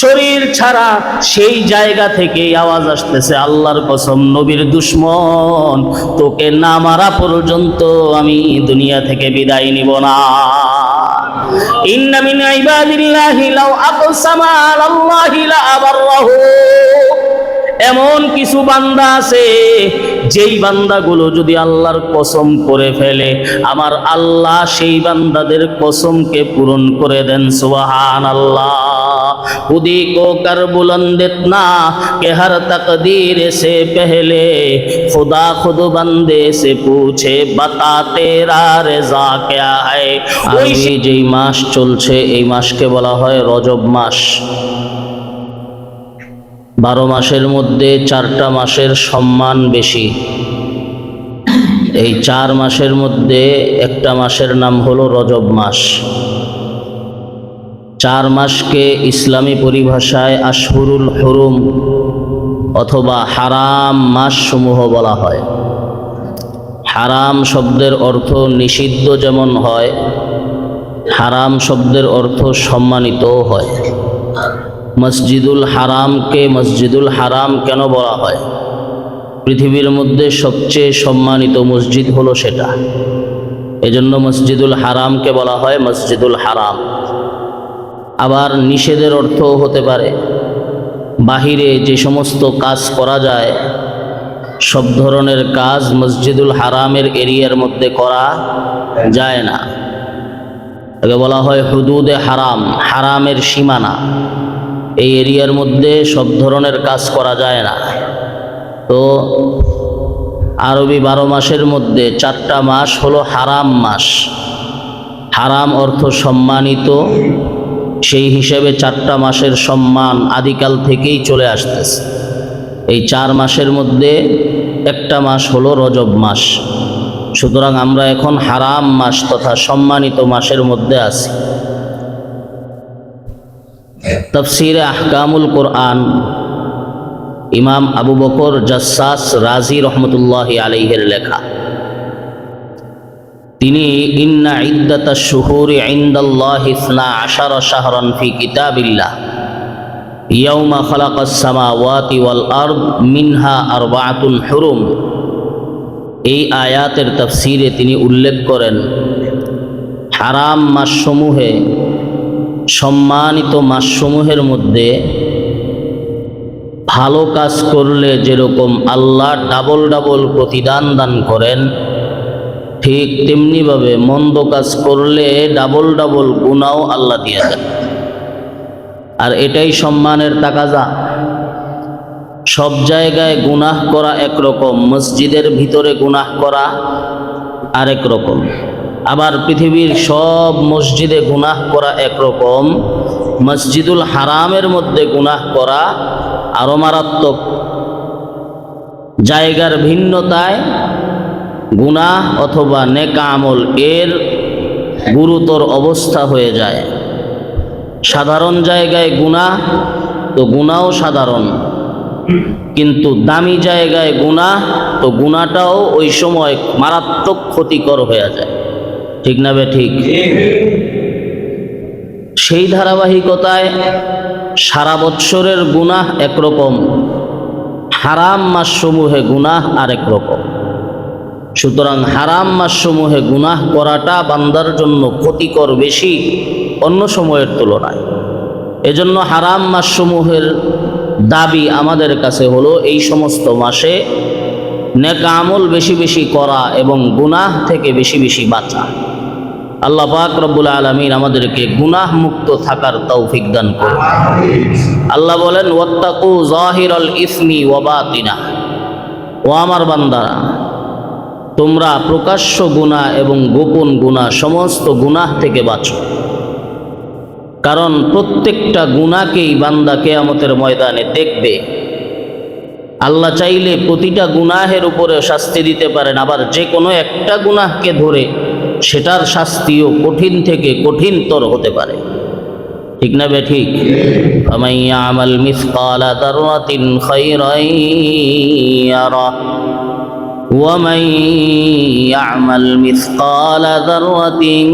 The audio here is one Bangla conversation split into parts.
শরীর ছাড়া সেই জায়গা থেকেই আওয়াজ আসতেছে, আল্লাহর কসম নবীর দুশ্মন, তোকে না মারা পর্যন্ত আমি দুনিয়া থেকে বিদায় নিব না। ইন্না মিন ইবাদিল্লাহি লাউ আকসামা আলাল্লাহি লা আবাররাহু, এমন কিছু বান্দা আছে যেই বান্দাগুলো যদি আল্লাহর কসম করে ফেলে, আমার আল্লাহ সেই বান্দাদের কসমকে পূরণ করে দেন। সুবহানাল্লাহ। खुदी को कर बुलंद इतना कि हर तकदीर से पहले खुदा खुद बंदे से पूछे बता तेरा रज़ा क्या है। ওই যেই মাস চলছে এই মাসকে বলা হয় রজব মাস। 12 মাসের মধ্যে 4টা মাসের সম্মান বেশি। এই 4 মাসের মধ্যে একটা মাসের নাম হলো রজব মাস। 4 মাসকে ইসলামী পরিভাষায় আশহুরুল হুরুম অথবা হারাম মাস সমূহ বলা হয়। হারাম শব্দের অর্থ নিষিদ্ধ যেমন হয়, হারাম শব্দের অর্থ সম্মানিতও হয়। মসজিদুল হারামকে মসজিদুল হারাম কেন বলা হয়? পৃথিবীর মধ্যে সবচেয়ে সম্মানিত মসজিদ হলো সেটা, এজন্য মসজিদুল হারামকে বলা হয় মসজিদুল হারাম। আবার নিষেধের অর্থও হতে পারে, বাহিরে যে সমস্ত কাজ করা যায় সব ধরনের কাজ মসজিদুল হারামের এরিয়ার মধ্যে করা যায় না। একে বলা হয় হুদুদে হারাম, হারামের সীমানা। এই এরিয়ার মধ্যে সব ধরনের কাজ করা যায় না। তো আরবি 12 মাসের মধ্যে 4টা মাস হলো হারাম মাস। হারাম অর্থ সম্মানিত, সেই হিসেবে 4টা মাসের সম্মান আদিকাল থেকেই চলে আসতেছে। এই 4 মাসের মধ্যে একটা মাস হলো রজব মাস। সুতরাং আমরা এখন হারাম মাস তথা সম্মানিত মাসের মধ্যে আছি। তাফসীরে আহকামুল কোরআন ইমাম আবু বকর জাসসাস রাজি রহমতুল্লাহি আলাইহির লেখা। তিনি ইন্না ইদ্দাতাশ শুহুরি ইনদাল্লাহি 12 শাহরান ফি কিতাবিল্লাহ ইয়াউমা খালাকাস সামাওয়াতি ওয়াল আরদ মিনহা আরবাআতুন হুরুম, এই আয়াতের তাফসীরে তিনি উল্লেখ করেন হারাম মাসসমূহে, সম্মানিত মাসসমূহের মধ্যে ভালো কাজ করলে যেরকম আল্লাহ ডাবল ডাবল প্রতিদান দান করেন, ঠিক তেমনিভাবে মন্দ কাজ করলে ডাবল ডাবল গুনাহও আল্লাহ দিয়ে দেন। আর এটাই সম্মানের তাকাজা। সব জায়গায় গুনাহ করা একরকম, মসজিদের ভিতরে গুনাহ করা আরেক রকম। আবার পৃথিবীর সব মসজিদে গুনাহ করা একরকম, মসজিদুল হারামের মধ্যে গুনাহ করা আরো মারাত্মক। জায়গার ভিন্নতায় গুনাহ অথবা নেক আমল এর গুরুতর অবস্থা হয়ে যায়। সাধারণ জায়গায় গুনাহ তো গুনাহও সাধারণ, কিন্তু দামি জায়গায় গুনাহ তো গুনাহটাও ওই সময় মারাত্মক ক্ষতিকর হয়ে যায়। ঠিক না বে ঠিক? সেই ধারাবাহিকতায় সারা বৎসরের গুনাহ একরকম, হারাম মাসসমূহে গুনাহ আরেক রকম। সুতরাং হারাম মাসসমূহে গুনাহ করাটা বান্দার জন্য ক্ষতিকর বেশি অন্য সময়ের তুলনায়। এজন্য হারাম মাসসমূহের দাবি আমাদের কাছে হলো এই সমস্ত মাসে নেক আমল বেশি বেশি করা এবং গুনাহ থেকে বেশি বেশি বাঁচা। আল্লাহ পাক রব্বুল আলামিন আমাদেরকে গুনাহ মুক্ত থাকার তৌফিক দান করুন। আল্লাহ বলেন ওয়াত্তাকু যাহিরাল ইসমি ওয়া বাতিনা, ও আমার বান্দারা তোমরা প্রকাশ্য গুনাহ এবং গোপন গুনাহ সমস্ত গুনাহ থেকে বাঁচো। কারণ প্রত্যেকটা গুনাহকেই বান্দা কিয়ামতের ময়দানে দেখবে। আল্লাহ চাইলে প্রতিটা গুনাহের উপরে শাস্তি দিতে পারেন, আবার যে কোনো একটা গুনাহকে ধরে সেটার শাস্তিও কঠিন থেকে কঠিনতর হতে পারে। ঠিক না বে ঠিক? ফামান ইয়ামাল মিসকালা যাররাতিন খায়রান ইয়ারা ওয়া মান ইয়ামাল মিসকালা যাররাতিন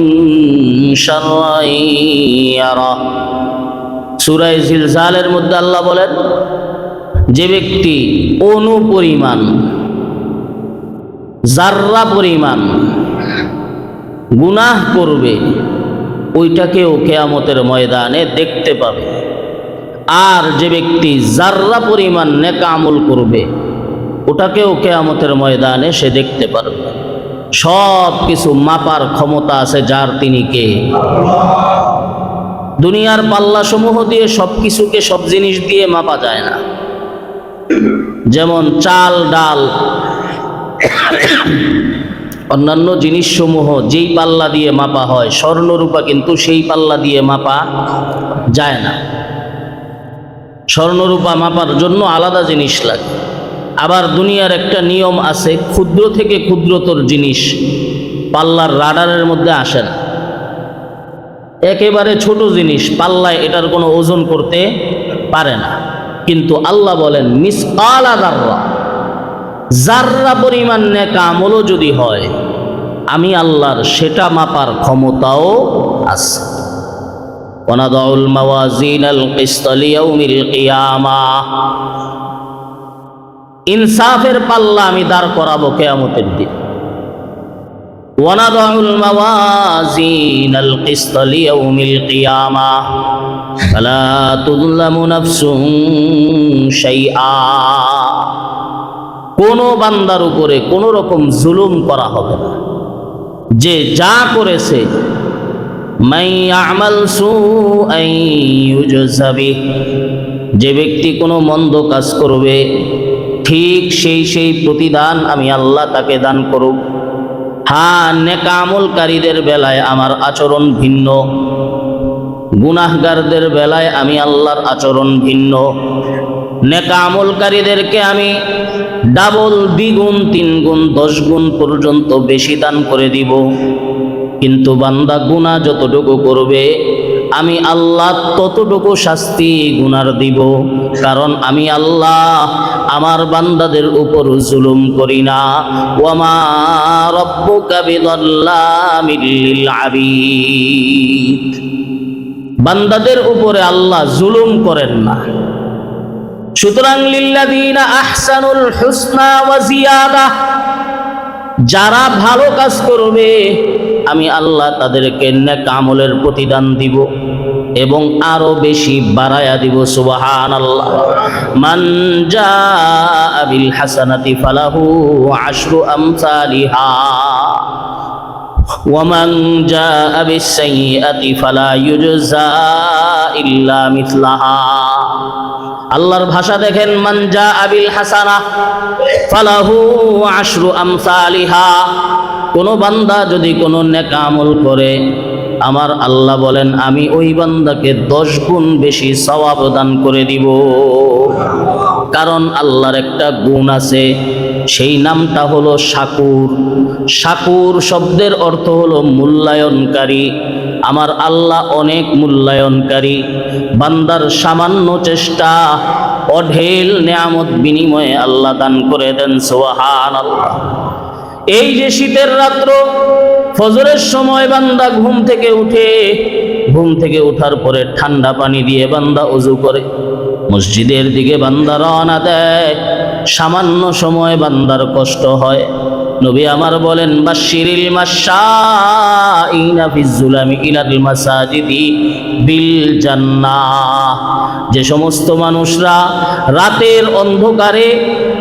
শাররান ইয়ারা। সূরা জিলজালের মধ্যে আল্লাহ বলেন, যে ব্যক্তি অণু পরিমাণ, জাররা পরিমাণ গুনাহ করবে, ওইটাকেও কিয়ামতের ময়দানে দেখতে পাবে। আর যে ব্যক্তি জাররা পরিমাণ নেক আমল করবে, ওটাকেও কিয়ামতের ময়দানে সে দেখতে পারবে। সব কিছু মাপার ক্ষমতা আছে যার, তিনি কে? দুনিয়ার পাল্লা সমূহ দিয়ে সব কিছুকে, সব জিনিস দিয়ে মাপা যায় না। যেমন চাল ডাল অন্যান্য জিনিসসমূহ যেই পাল্লা দিয়ে মাপা হয়, স্বর্ণরূপা কিন্তু সেই পাল্লা দিয়ে মাপা যায় না। স্বর্ণরূপা মাপার জন্য আলাদা জিনিস লাগে। আবার দুনিয়ার একটা নিয়ম আছে, ক্ষুদ্র থেকে ক্ষুদ্রতর জিনিস পাল্লার রাডারের মধ্যে আসে না। একেবারে ছোট জিনিস পাল্লায় এটার কোনো ওজন করতে পারে না। কিন্তু আল্লাহ বলেন মিসকালা যাররা, যাররা পরিমাণ নেক আমলও যদি হয়, আমি আল্লাহর সেটা মাপার ক্ষমতাও আছে। ওয়ানাদাউল মাওয়াজিনাল কিসত লিয়াউমিল কিয়ামাহ, ইনসাফের পাল্লা আমি দাঁড় করাবো কিয়ামতের দিন। ওয়ানাদাউল মাওয়াজিনাল কিসত লিয়াউমিল কিয়ামাহ ফালা তুযলামু নাফসুন শাইআ, কোনো বান্দার উপরে কোনো রকম জুলুম করা হবে না। যে যা করেছে, মান ইয়ামাল সুআন ইউজযা বিহি, যে ব্যক্তি কোনো মন্দ কাজ করবে, ঠিক সেই প্রতিদান আমি আল্লাহ তাকে দান করব। হ্যাঁ, নেক আমলকারীদের বেলায় আমার আচরণ ভিন্ন, গুনাহগারদের বেলায় আমি আল্লাহর আচরণ ভিন্ন। নেক আমলকারীদেরকে আমি ডাবল, দ্বিগুণ, 3 গুণ, 10 গুণ পর্যন্ত বেশি দান করে দিব। কিন্তু বান্দা গুনাহ যতটুকু করবে, আমি আল্লাহ ততটুকু শাস্তি গুনার দিব। কারণ আমি আল্লাহ আমার বান্দাদের উপর জুলুম করি না। ওয়ামা রাব্বুকা বিযাল্লামিল লিল আবিদ, বান্দাদের উপরে আল্লাহ জুলুম করেন না। সুতরাং লিল্লাযীনা আহসানুল হুসনা ওয়া জিয়াদা, যারা ভালো কাজ করবে আমি আল্লাহ তাদেরকে নেক আমলের প্রতিদান দিব এবং আরো বেশি বাড়ায়া দিব। সুবহানাল্লাহ। মান জাআ বিল হাসানাতি ফালাহু আশরু আমসালিহা ওয়া মান জাআ বিস সাইয়্যাতি ফালা ইউজজা ইল্লা মিথলাহা। আল্লাহর ভাষা দেখেন, মান জাআ বিল হাসানা ফালাহু আশরু আমসালিহা, কোন বান্দা যদি কোনো নেক আমল করে, আমার আল্লাহ বলেন আমি ওই বান্দাকে 10 গুণ বেশি সওয়াব দান করে দিব। কারণ আল্লাহর একটা গুণ আছে, সেই নামটা হলো শাকুর। শাকুর শব্দের অর্থ হলো মূল্যায়নকারী। আমার আল্লাহ অনেক মূল্যায়নকারী। বান্দার সামান্য চেষ্টা অঢেল নেয়ামত বিনিময়ে আল্লাহ দান করে দেন। সুবহানাল্লাহ। এই যে শীতের রাত্র, ফজরের সময় বান্দা ঘুম থেকে ওঠার পরে ঠান্ডা পানি দিয়ে বান্দা ওযু করে মসজিদের দিকে বান্দা রওনা দেয়। সামান্য সময় বান্দার কষ্ট হয়। নবী আমার বলেন, বাশশিরিল মাশাইনা ফিজ-জুলামি ইলাল মাসাজিদি বিল জান্নাহ, যে সমস্ত মানুষরা রাতের অন্ধকারে,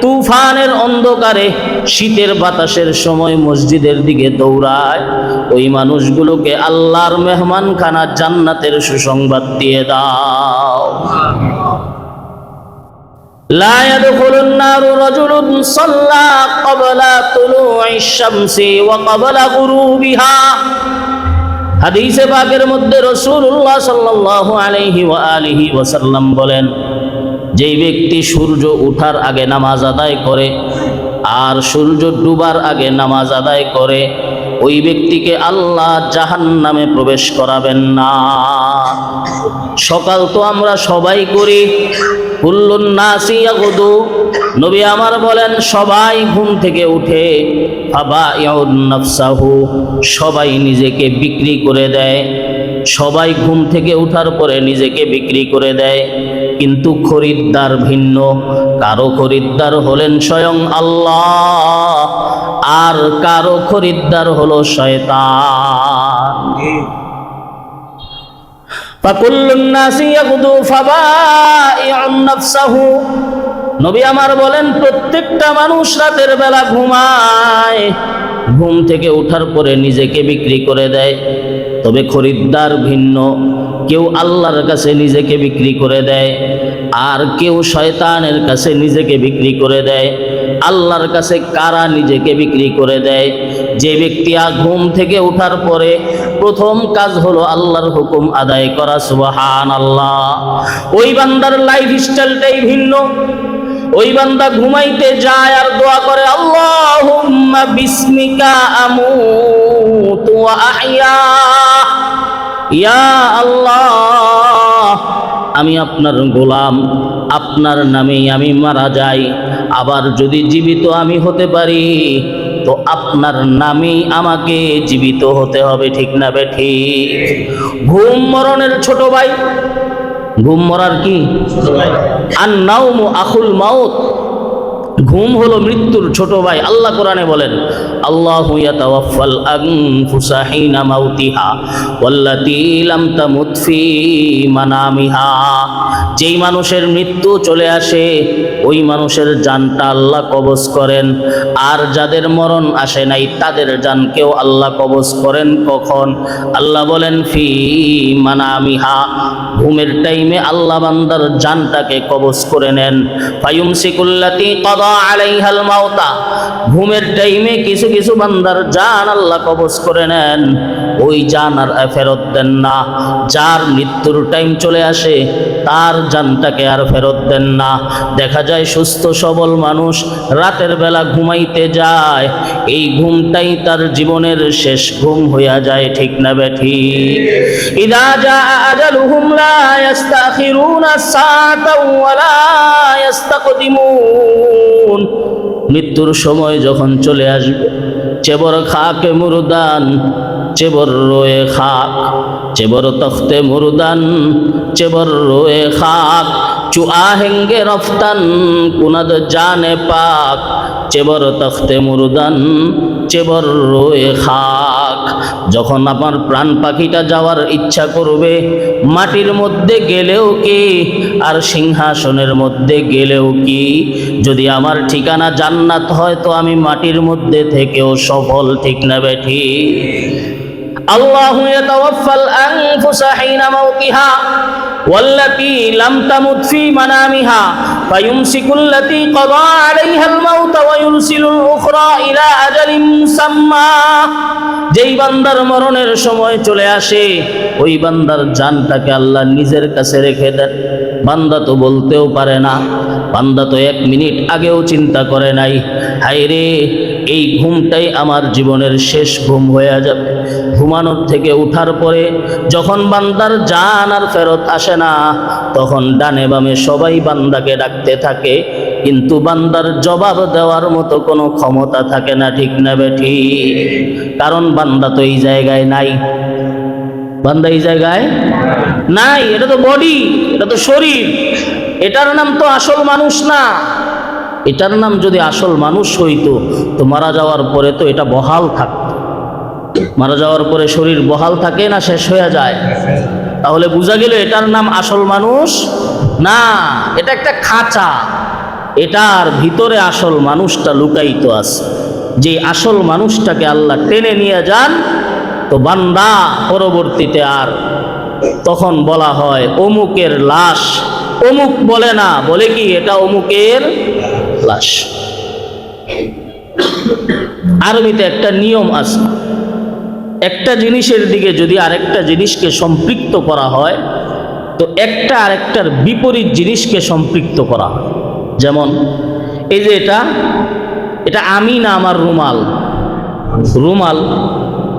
তুফানের অন্ধকারে, শীতের বাতাসের সময় মসজিদের দিকে দৌড়ায়, ওই মানুষগুলোকে আল্লাহর মেহমানখানা জান্নাতের সুসংবাদ দিয়ে দাও। লা ইয়াদখুলুন নারু রাজুলুন সাল্লা ক্বাবলা তুলুইশ শামসি ওয়া ক্বাবলা গুরুবিহা। হাদিসে পাকের মধ্যে রাসূলুল্লাহ সাল্লাল্লাহু আলাইহি ওয়া আলিহি ওয়াসাল্লাম বলেন, যেই ব্যক্তি সূর্য ওঠার আগে নামাজ আদায় করে আর সূর্য ডুবার আগে নামাজ আদায় করে, ওই ব্যক্তিকে আল্লাহ জাহান্নামে প্রবেশ করাবেন না। সকাল তো আমরা সবাই করি, কুল্লুন নাসি ইয়াগুদু, নবী আমার বলেন সবাই ঘুম থেকে উঠে ফাবাইউন নাফসাহু, সবাই নিজেকে বিক্রি করে দেয়। সবাই ঘুম থেকে ওঠার পরে নিজেকে বিক্রি করে দেয়, কিন্তু খরিদ্দার ভিন্ন। কারো খরিদ্দার হলেন স্বয়ং আল্লাহ, আর কারো খরিদ্দার হলো শয়তান। ফাকুল্লুন নাসি ইয়াগুদু ফাবাইউন নাফসাহু, নবী আমার বলেন প্রত্যেকটা মানুষ রাতের বেলা ঘুমায়, ঘুম থেকে ওঠার পরে নিজেকে বিক্রি করে দেয়। তবে খরিদ্দার ভিন্ন, কেউ আল্লাহর কাছে নিজেকে বিক্রি করে দেয়, আর কেউ শয়তানের কাছে নিজেকে বিক্রি করে দেয়। আল্লাহর কাছে কারা নিজেকে বিক্রি করে দেয়? যে ব্যক্তি ঘুম থেকে ওঠার পরে প্রথম কাজ হলো আল্লাহর হুকুম আদায় করা, সুবহানাল্লাহ। ওই বান্দার লাইফ স্টাইলটাই ভিন্ন। ওই বান্দা ঘুমাইতে যায় আর দোয়া করে, আল্লাহুম্মা বিসমিকা আমুতু ওয়া আহইয়া, ইয়া আল্লাহ আমি আপনার গোলাম, আপনার নামেই আমি মারা যাই, আবার যদি জীবিত আমি হতে পারি তো আপনার নামেই আমাকে জীবিত হতে হবে, ঠিক না বেঠিক? ঘুম মরণের ছোট ভাই। ঘুম মরার কি? আর নাওমু আখুল মাউত, ঘুম হলো মৃত্যুর ছোট ভাই। আল্লাহ কোরআনে বলেন, আল্লাহু ইয়াতাওয়াফাল আনফুসা হিনা মাউতিহা ওয়াল্লাতী লাম তামুত ফি মানামিহা। যেই মানুষের মৃত্যু চলে আসে ওই মানুষের জানটা আল্লাহ কবজ করেন, আর যাদের মরণ আসে নাই তাদের জানকেও আল্লাহ কবজ করেন। কখন? আল্লাহ বলেন ফি মানামিহা, ঘুমের টাইমে আল্লাহ বান্দার জানটাকে কবজ করে নেন। ফায়ুমসিকুল্লাতী ক্বাদা আলাইহাল মাউতা, ঘুমের টাইমে কিছু কিছু বান্দার জান আল্লাহ কবজ করে নেন, ওই জান আর ফেরত দেন না। যার মৃত্যুর টাইম চলে আসে তার জানটাকে আর ফেরত দেন না। দেখা যায় সুস্থ সবল মানুষ রাতের বেলা ঘুমাইতে যায়, এই ঘুমটাই তার জীবনের শেষ ঘুম হইয়া যায়, ঠিক না বেঠিক? ইযা জাআ আজালুহুম লা ইস্তাখিরুনা সাআতাও ওয়া লা ইস্তাকদিমুন, মৃত্যুর সময় যখন চলে আসবে, চেবর খাকে মুরদান চেবর রোয়ে খাক, চেবর তখতে মুরদান চেবর রোয়ে খাক, চু আহেঙ্গে রফতান কুনাদ জানে পাক, চেবর তখতে মুরদান চেবর রোয়ে খাক। যখন আমার প্রাণ পাখিটা যাওয়ার ইচ্ছা করবে, মাটির মধ্যে গেলেও কি আর সিংহাসনের মধ্যে গেলেও কি, যদি আমার ঠিকানা জান্নাত হয় তো আমি মাটির মধ্যে থেকেও সফল, ঠিক না বেঠিক? আল্লাহু ইয়াতাওয়াফাল আনফুসা হিনা মাউতিহা ওয়াল্লাতী লাম তামুত ফি মানামিহা ফায়ুমসিকুল্লাতী ক্বাদা আলাইহাল মাউতা ওয়া ইউরসিলুল উখরা ইলা আজালিন মুসাম্মা। যেই বান্দার মরণের সময় চলে আসে ওই বান্দার জানটাকে আল্লাহ নিজের কাছে রেখে দেন। বান্দা তো বলতেও পারে না, বান্দা তো 1 মিনিট আগেও চিন্তা করে নাই, হায় রে এই ঘুমটাই আমার জীবনের শেষ ঘুম হয়ে যাবে। ঘুমানোর থেকে উঠার পরে যখন বান্দার জান আর ফেরত আসে না, তখন ডানে বামে সবাই বান্দাকে ডাকতে থাকে, কিন্তু বান্দার জবাব দেওয়ার মতো কোনো ক্ষমতা থাকে না, ঠিক না বেঠিক? কারণ বান্দা তো এই জায়গায় নাই, বান্দা এই জায়গায় নাই। এটা তো বডি, এটা তো শরীর, এটার নাম তো আসল মানুষ না। এটার নাম যদি আসল মানুষ হইতো তো মারা যাওয়ার পরে তো এটা বহাল থাকতো। মারা যাওয়ার পরে শরীর বহাল থাকে না শেষ হয়ে যায়? তাহলে বোঝা গেল এটার নাম আসল মানুষ না, এটা একটা খাঁচা। এটার ভিতরে আসল মানুষটা লুকায়িত আছে। যে আসল মানুষটাকে আল্লাহ টেনে নিয়ে যান তো বান্দা পরবর্তীতে আর তখন বলা হয় অমুকের লাশ। অমুক বলে না, বলে কি এটা অমুকের লাশ। আরবিতে একটা নিয়ম আছে, একটা জিনিসের দিকে যদি আরেকটা জিনিসকে সম্পৃক্ত করা হয় তো একটা আরেকটার বিপরীত জিনিসকে সম্পৃক্ত করা হয়। যেমন এই যে এটা আমি না আমার রুমাল, রুমাল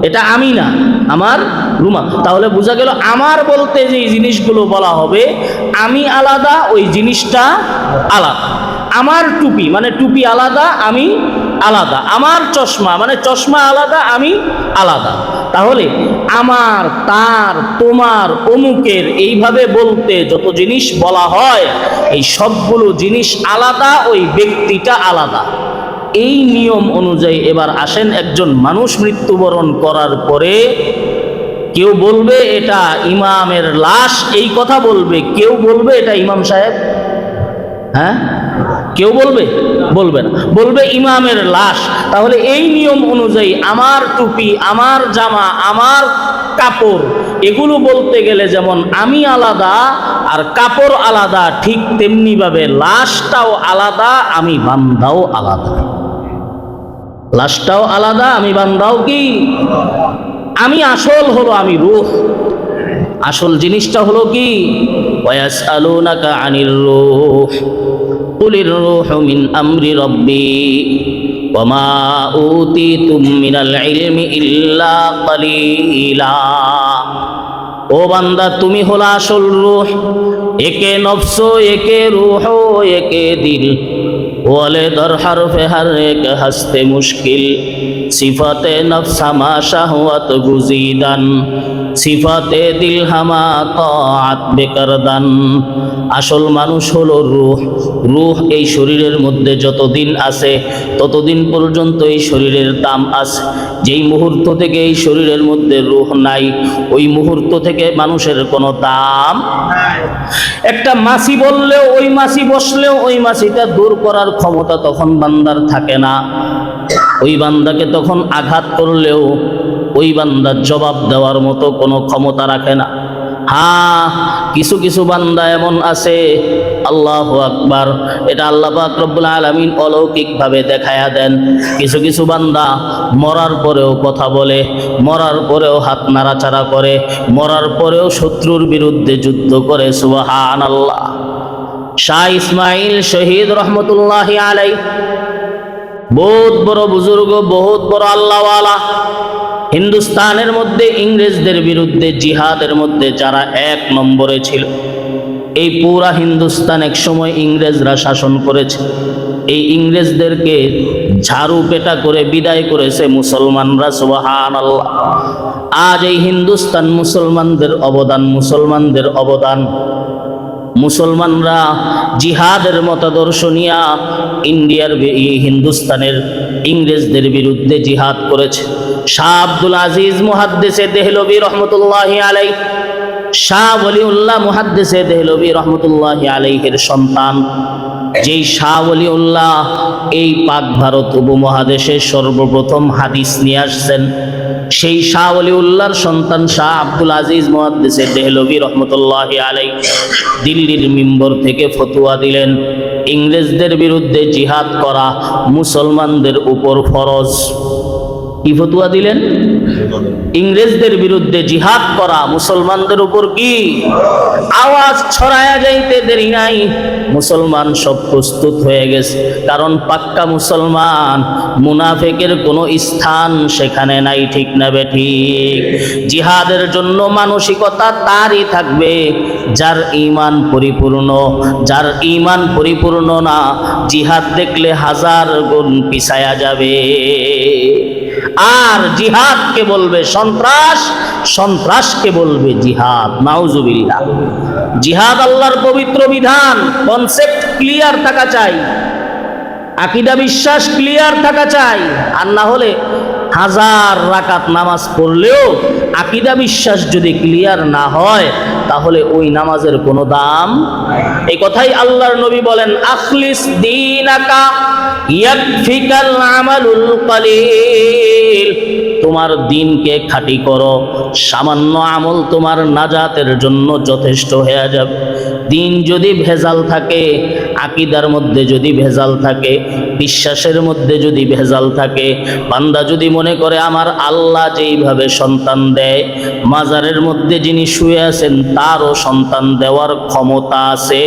এটা আমি না, আমার রুমাল। তাহলে বোঝা গেল আমার বলতে যে জিনিসগুলো বলা হবে, আমি আলাদা, ওই জিনিসটা আলাদা। আমার টুপি মানে টুপি আলাদা, আমি আলাদা। আমার চশমা মানে চশমা আলাদা, আমি আলাদা। তাহলে আমার, তার, তোমার, অমুকের, এইভাবে বলতে যত জিনিস বলা হয়, এই সবগুলো জিনিস আলাদা, ওই ব্যক্তিটা আলাদা। এই নিয়ম অনুযায়ী এবার আসেন, একজন মানুষ মৃত্যুবরণ করার পরে কেউ বলবে এটা ইমামের লাশ, এই কথা বলবে। কেউ বলবে এটা ইমাম সাহেব, হ্যাঁ, কেউ বলবে? বলবে না, বলবে ইমামের লাশ। তাহলে এই নিয়ম অনুযায়ী আমার টুপি, আমার জামা, আমার কাপড়, এগুলো বলতে গেলে যেমন আমি আলাদা আর কাপড় আলাদা, ঠিক তেমনি ভাবে লাশটাও আলাদা, আমি বান্দাও আলাদা। লাশটাও আলাদা, আমি বান্দাও কি? আমি আসল হলো আমি রূহ, আসল জিনিসটা হলো কি? ওয়ায়াসআলুনাকা আনির রূহ কুলির রূহু মিন আমরি রাব্বি ওয়া মা উতিতুম মিনাল ইলমি ইল্লা কালিলা। ও বান্দা, তুমি হলো আসল রূহ, একে নফস, একে রূহ, একে দিল। ওয়ালে দর হরফে হর এক হস্তে মুশকিল, সিফাতে নফস হামা শাহওয়াত গুজিদান, সিফাতে দিল হামা তাআত বেকারদান। আসল মানুষ হলো রূহ। রূহ এই শরীরের মধ্যে যতদিন আছে ততদিন পর্যন্ত এই শরীরের দাম আছে। যেই মুহূর্ত থেকে এই শরীরের মধ্যে রূহ নাই, ওই মুহূর্ত থেকে মানুষের কোনো দাম নাই। একটা মাছি বললেও, ওই মাছি বসলেও, ওই মাছিটা দূর করার ক্ষমতা তখন বান্দার থাকে না। ওই বান্দাকে তখন আঘাত করলেও ওই বান্দার জবাব দেওয়ার মতো কোনো ক্ষমতা রাখে না। হ্যাঁ, কিছু কিছু বান্দা এমন আছে, আল্লাহু আকবার, এটা আল্লাহ পাক রব্বুল আলামিন অলৌকিকভাবে দেখায়া দেন। কিছু কিছু বান্দা মরার পরেও কথা বলে, মরার পরেও হাত নাড়াচাড়া করে, মরার পরেও শত্রুর বিরুদ্ধে যুদ্ধ করে। সুবহানাল্লাহ। শাহ ইসমাইল শহীদ রহমতুল্লাহি আলাইহি বহুত বড় বুজুর্গ, বহুত বড় আল্লাহওয়ালা। হিন্দুস্তানের মধ্যে ইংরেজদের বিরুদ্ধে জিহাদের মধ্যে যারা এক নম্বরে ছিল, এই পুরা হিন্দুস্তান এক সময় ইংরেজরা শাসন করেছে। এই ইংরেজদেরকে ঝাড়ু পেটা করে বিদায় করেছে মুসলমানরা। সুবহানাল্লাহ। আজ এই হিন্দুস্তান মুসলমানদের অবদান, মুসলমানদের অবদান। মুসলমানরা জিহাদের মতাদর্শ নিয়ে ইন্ডিয়ার, হিন্দুস্তানের ইংরেজদের বিরুদ্ধে জিহাদ করেছে। শাহ আব্দুল আজিজ মুহাদ্দিসে দেহলভী রহমতুল্লাহি আলাইহি, শাহ ওলিউল্লাহ মুহাদ্দিসে দেহলভী রহমতুল্লাহি আলাইহির সন্তান। যেই শাহ ওলিউল্লাহ এই পাক ভারত উপমহাদেশে সর্বপ্রথম হাদিস নিয়ে আসছেন, সেই শাহ ওলিউল্লাহর সন্তান শাহ আব্দুল আজিজ মুহাদ্দিসে দেহলভী রহমতুল্লাহি আলাইহি দিল্লির মিম্বর থেকে ফতোয়া দিলেন, ইংরেজদের বিরুদ্ধে জিহাদ করা মুসলমানদের উপর ফরজ। কি ফতোয়া দিলেন? ইংরেজদের বিরুদ্ধে জিহাদ করা মুসলমানদের উপর কি? আওয়াজ ছড়ায়া যাইতে দেরি নাই, মুসলমান সব প্রস্তুত হয়ে গেছে। কারণ পাক্কা মুসলমান, মুনাফিকের কোনো স্থান সেখানে নাই। ঠিক না বেঠিক? জিহাদের জন্য মানসিকতা তারই থাকবে যার ঈমান পরিপূর্ণ। যার ঈমান পরিপূর্ণ না, জিহাদ দেখলে হাজার গুণ পিছায়া যাবে। আর জিহাদকে বলবে সন্ত্রাস, সন্ত্রাসকে বলবে জিহাদ। নাউজুবিল্লাহ। জিহাদ আল্লাহর পবিত্র বিধান। কনসেপ্ট ক্লিয়ার থাকা চাই, আকীদা বিশ্বাস ক্লিয়ার থাকা চাই। আর না হলে হাজার রাকাত নামাজ পড়লেও আকীদা বিশ্বাস যদি ক্লিয়ার না হয়, তাহলে ওই নামাজের কোনো দাম। এই কথাই আল্লাহর নবী বলেন, আখলিস দীনাকা ইয়াকফিকাল আমালুল কলিল। তোমার দিনকে খাঁটি করো, সামান্য আমল তোমার নাজাতের জন্য যথেষ্ট হয়ে যাবে। দিন যদি ভেজাল থাকে, আকীদার মধ্যে যদি ভেজাল থাকে, বিশ্বাসের মধ্যে যদি ভেজাল থাকে, বান্দা যদি মনে করে আমার আল্লাহ যেইভাবে সন্তান দেয়, মাজারের মধ্যে যিনি শুয়ে আছেন তারও সন্তান দেওয়ার ক্ষমতা আছে।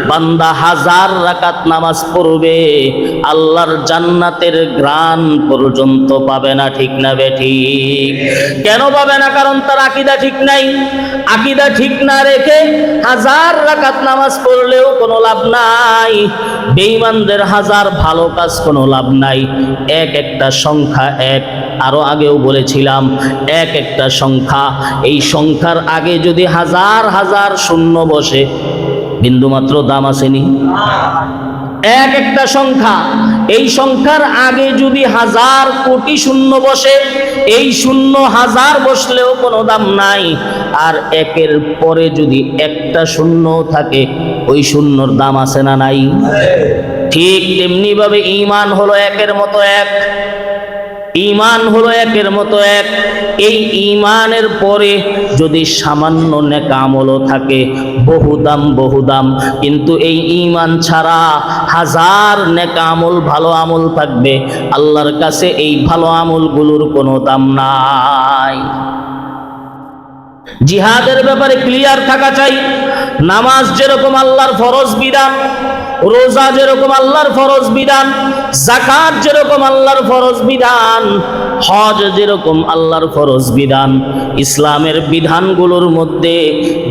বান্দা 1000 রাকাত নামাজ পড়বে, আল্লাহর জান্নাতের ঘ্রাণ পর্যন্ত পাবে না। ঠিক না বেঠিক? কেন পাবে না? কারণ তার আকীদা ঠিক নাই। আকীদা ঠিক না রেখে 1000 রাকাত নামাজ পড়লেও কোনো লাভ নাই। বেঈমানদের 1000 ভালো কাজ কোনো লাভ নাই। এক একটা সংখ্যা এক, আরো আগেও বলেছিলাম, এক একটা সংখ্যা, এই সংখ্যার আগে যদি 1000 1000 শূন্য বসে, বিন্দুমাত্র দাম আসেনি। এক একটা সংখ্যা, এই সংখ্যার আগে যদি 1000 কোটি শূন্য বসে, এই শূন্য 1000 বসলেও কোনো দাম নাই। আর একের পরে যদি একটা শূন্য থাকে, ওই শূন্যর দাম আছে না নাই? ঠিক তেমনি ভাবে ঈমান হলো একের মতো এক। ঈমান হলো একের মতো এক। এই ঈমানের পরে যদি সামান্য নেক আমলও থাকে, বহু দাম বহু দাম। কিন্তু এই ঈমান ছাড়া 1000 নেক আমল, ভালো আমল থাকবে, আল্লাহর কাছে এই ভালো আমলগুলোর কোনো দাম নাই। জিহাদের ব্যাপারে ক্লিয়ার থাকা চাই। নামাজ যেরকম আল্লাহর ফরজ বিধান, রোজা যেরকম আল্লাহর ফরজ বিধান, যাকাত যেরকম আল্লাহর ফরজ বিধান, হজ যেরকম আল্লাহর ফরজ বিধান, ইসলামের বিধানগুলোর মধ্যে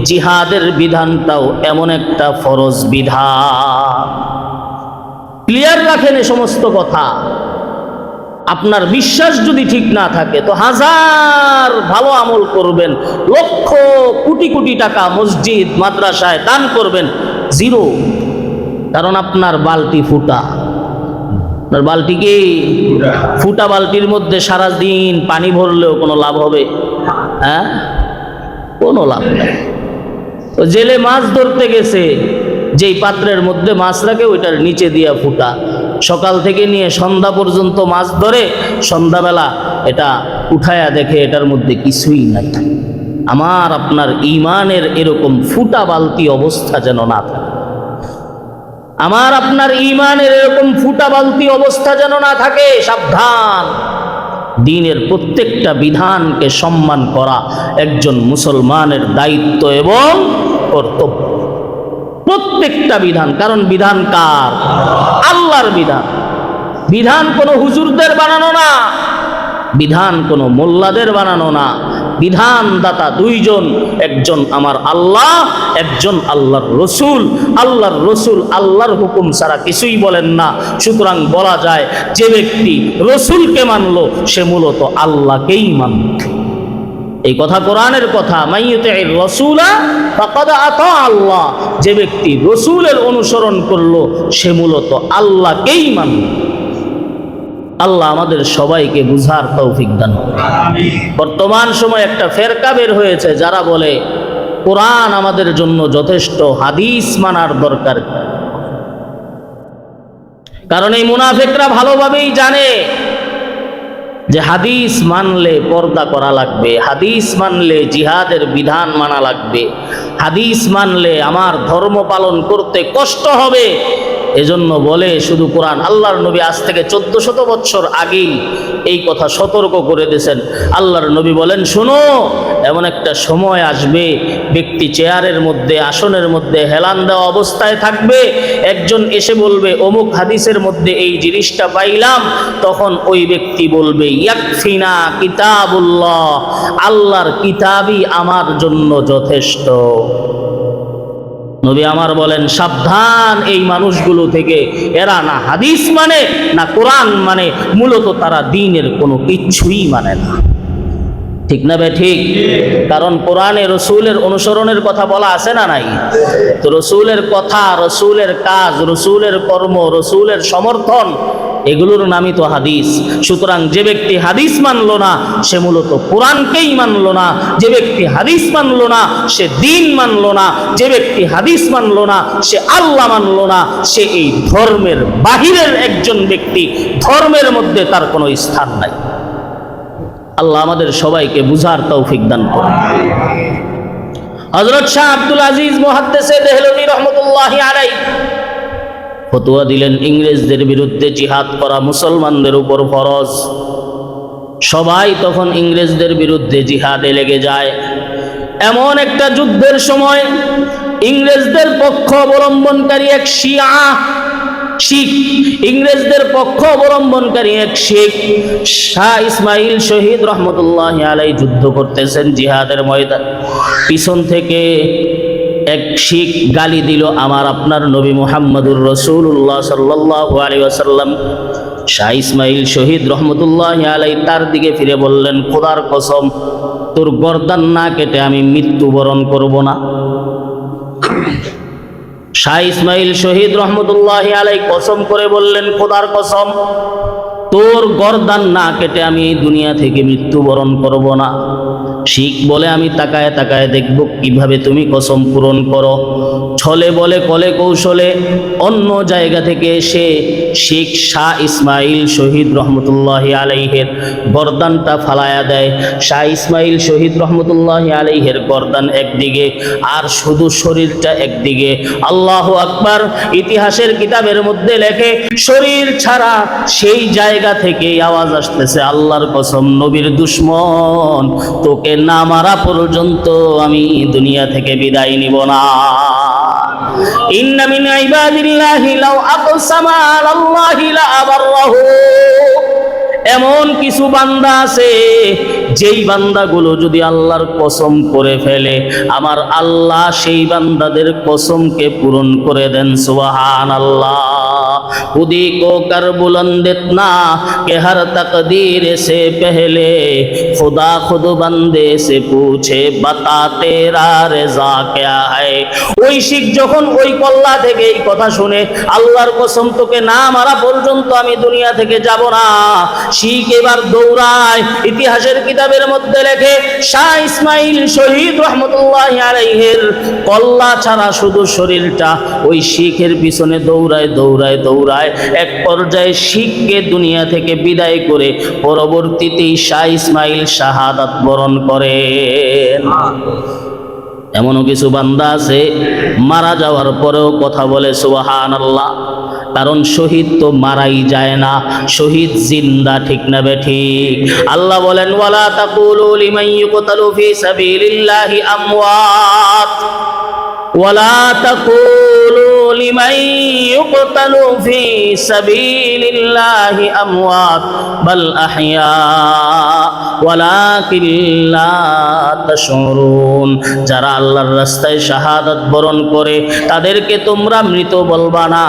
জিহাদের বিধানটাও এমন একটা ফরজ বিধান। ক্লিয়ার রাখেন এই সমস্ত কথা। আপনার বিশ্বাস যদি ঠিক না থাকে তো 1000 ভালো আমল করবেন, লক্ষ কোটি কোটি টাকা মসজিদ মাদ্রাসায় দান করবেন, জিরো। কারণ আপনার বালতি ফুটা। আপনার বালতি কি ফুটা? বালতির মধ্যে সারা দিন পানি ভরলেও কোনো লাভ হবে? হ্যাঁ, কোনো লাভ নেই। জেলে মাছ ধরতে গেছে, যেই পাত্রের মধ্যে মাছ রাখে ওইটার নিচে দিয়া ফুটা। সকাল থেকে নিয়ে সন্ধ্যা পর্যন্ত মাছ ধরে, সন্ধ্যাবেলা এটা উঠায়া দেখে এটার মধ্যে কিছুই নাই। আমার আপনার ঈমানের এরকম ফুটা বালতি অবস্থা যেন না থাকে। আমার আপনার ঈমানের এরকম ফুটা বালতি অবস্থা যেন না থাকে। সাবধান। দ্বীনের প্রত্যেকটা বিধানকে সম্মান করা একজন মুসলমানের দায়িত্ব এবং কর্তব্য। প্রত্যেকটা বিধান, কারণ বিধান কার? আল্লাহর বিধান। বিধান কোনো হুজুরদের বানানো না, বিধান কোনো মোল্লাদের বানানো না। বিধানদাতা দুইজন, একজন আমার আল্লাহ, একজন আল্লাহর রসুল। আল্লাহর রসুল আল্লাহর হুকুম ছাড়া কিছুই বলেন না। সুতরাং বলা যায় যে ব্যক্তি রসুলকে মানলো সে মূলত আল্লাহকেই মানল। এই কথা কোরআনের কথা, মাইয়ুতির রাসূলা ফাকাদ আতা আল্লাহ। যে ব্যক্তি রসুলের অনুসরণ করলো সে মূলত আল্লাহকেই মানল। আল্লাহ আমাদের সবাইকে বুঝার তৌফিক দান করুন। বর্তমান সময় একটা ফেরকা বের হয়েছে যারা বলে কোরআন আমাদের জন্য যথেষ্ট, হাদিস মানার দরকার। কারণ এই মুনাফিকরা ভালোভাবেই জানে যে হাদিস মানলে পর্দা করা লাগবে, হাদিস মানলে জিহাদের বিধান মানা লাগবে, হাদিস মানলে আমার ধর্ম পালন করতে কষ্ট হবে। এজন্য বলে শুধু কোরআন। আল্লাহর নবী আজ থেকে 1400 বছর আগেই এই কথা সতর্ক করে দিয়েছেন। আল্লাহর নবী বলেন, শোনো, এমন একটা সময় আসবে, ব্যক্তি চেয়ারের মধ্যে, আসনের মধ্যে হেলান দেওয়া অবস্থায় থাকবে, একজন এসে বলবে অমুক হাদিসের মধ্যে এই জিনিসটা পাইলাম, তখন ওই ব্যক্তি বলবে ইয়াকফিনা কিতাবুল্লাহ, আল্লাহর কিতাবই আমার জন্য যথেষ্ট। নবী আমার বলেন, সাবধান এই মানুষগুলো থেকে। এরা না হাদিস মানে না কোরআন মানে, মূলত তারা দ্বীনের কোনো কিছুই মানে না। ঠিক না বে ঠিক? কারণ কোরআনে রসুলের অনুসরণের কথা বলা আছে না নাই? তো রসুলের কথা, রসুলের কাজ, রসুলের কর্ম, রসুলের সমর্থন, এগুলোর নামই তো হাদিস। সুতরাং যে ব্যক্তি হাদিস মানলো না সে মূলত কোরআনকেই মানলো না। যে ব্যক্তি হাদিস মানলো না সে দ্বীন মানলো না। যে ব্যক্তি হাদিস মানলো না সে আল্লাহ মানলো না। সে এই ধর্মের বাহিরের একজন ব্যক্তি, ধর্মের মধ্যে তার কোনো স্থান নাই। আল্লাহ আমাদের সবাইকে বুঝার তৌফিক দান করুন। হযরত শাহ আব্দুল আজিজ মুহাদ্দিস দেহলভী রাহমাতুল্লাহি আলাইহি ফতোয়া দিলেন, ইংরেজদের বিরুদ্ধে জিহাদ করা মুসলমানদের উপর ফরজ। সবাই তখন ইংরেজদের বিরুদ্ধে জিহাদে লেগে যায়। এমন একটা যুদ্ধের সময় ইংরেজদের পক্ষ অবলম্বনকারী এক শিখ, ইংরেজদের পক্ষ অবলম্বনকারী এক শিখ শাহ ইসমাইল শহীদ রহমতুল্লাহি আলাইহি যুদ্ধ করতেছেন জিহাদের ময়দান। পিছন থেকে এক শিখ গালি দিল আমার আপনার নবী মুহাম্মদুর রাসূলুল্লাহ সাল্লাল্লাহু আলাইহি ওয়াসাল্লাম। শাহ ইসমাইল শহীদ রহমতুল্লাহি আলাইহি তার দিকে ফিরে বললেন, খোদার কসম, তোর গর্দান না কেটে আমি মৃত্যুবরণ করব না। শাহ ইসমাইল শহীদ রহমতুল্লাহি আলাইহি কসম করে বললেন, খোদার কসম, তোর গর্দান না কেটে আমি এই দুনিয়া থেকে মৃত্যুবরণ করব না। শিখ বলে, আমি তাকায় তাকায় দেখব কিভাবে তুমি কসম পূরণ করো। ছলে বলে কলে কৌশলে অন্য জায়গা থেকে এসে শিখ শাহ ইসমাইল শহীদ রহমতুল্লাহি আলাইহির গর্দানটা ফালায়া দেয়। শাহ ইসমাইল শহীদ রহমতুল্লাহি আলাইহির গর্দান একদিকে আর শুধু শরীরটা একদিকে। আল্লাহু আকবার। ইতিহাসের কিতাবের মধ্যে লেখে, শরীর ছাড়া সেই জায়গা থেকে আওয়াজ আসতেছে, আল্লাহর কসম, নবীর দুশমন, তোকে না মারা পর্যন্ত আমি দুনিয়া থেকে বিদায় নিব না। ইন্না মিন ইবাদিল্লাহি লাউ আকসামা আলাল্লাহি লা আবাররাহু। এমন কিছু বান্দা আছে যেই বান্দাগুলো যদি আল্লাহর কসম করে ফেলে, আমার আল্লাহ সেই বান্দাদের কসমকে পূরণ করে দেন। সুবহানাল্লাহ। खुदी को कर बुलंद इतना कि हर तकदीर से पहले खुदा खुद बंदे से पूछे बता तेरा रज़ा क्या है। ওই শিখ যখন ওই কল্লা থেকে এই কথা শুনে, আল্লাহর কসম, তোকে না মারা পর্যন্ত আমি দুনিয়া থেকে যাব না, শিখ এবার দৌড়ায়। ইতিহাসের কিতাবের মধ্যে লেখে, শাহ ইসমাইল শহীদ রহমতুল্লাহি আলাইহির কল্লা ছাড়া শুধু শরীরটা ওই শিখের পিছনে দৌড়ায় দৌড়ায় দৌড়ায়। এক পর্যায়ে শিখকে দুনিয়া থেকে বিদায় করে পরবর্তীতেই শাহ ইসমাইল শাহাদাত বরণ করেন। এমনও কিছু বান্দা আছে মারা যাওয়ার পরেও কথা বলে সুবহানাল্লাহ, কারণ শহীদ তো মারাই যায় না, শহীদ জিন্দা, ঠিক না বেঠিক? আল্লাহ বলেন, ওয়ালা তাকুলু লিমান ইউকতালু ফি সাবিলিল্লাহি আমওয়াত ওয়ালা তাকুলু লিমান ইউকতালু ফি সাবিলিল্লাহি আমওয়াত বাল আহইয়া ওয়ালাকিন লা তাশউরুন। যারা আল্লাহর রাস্তায় শাহাদাত বরণ করে তাদেরকে তোমরা মৃত বলবা না,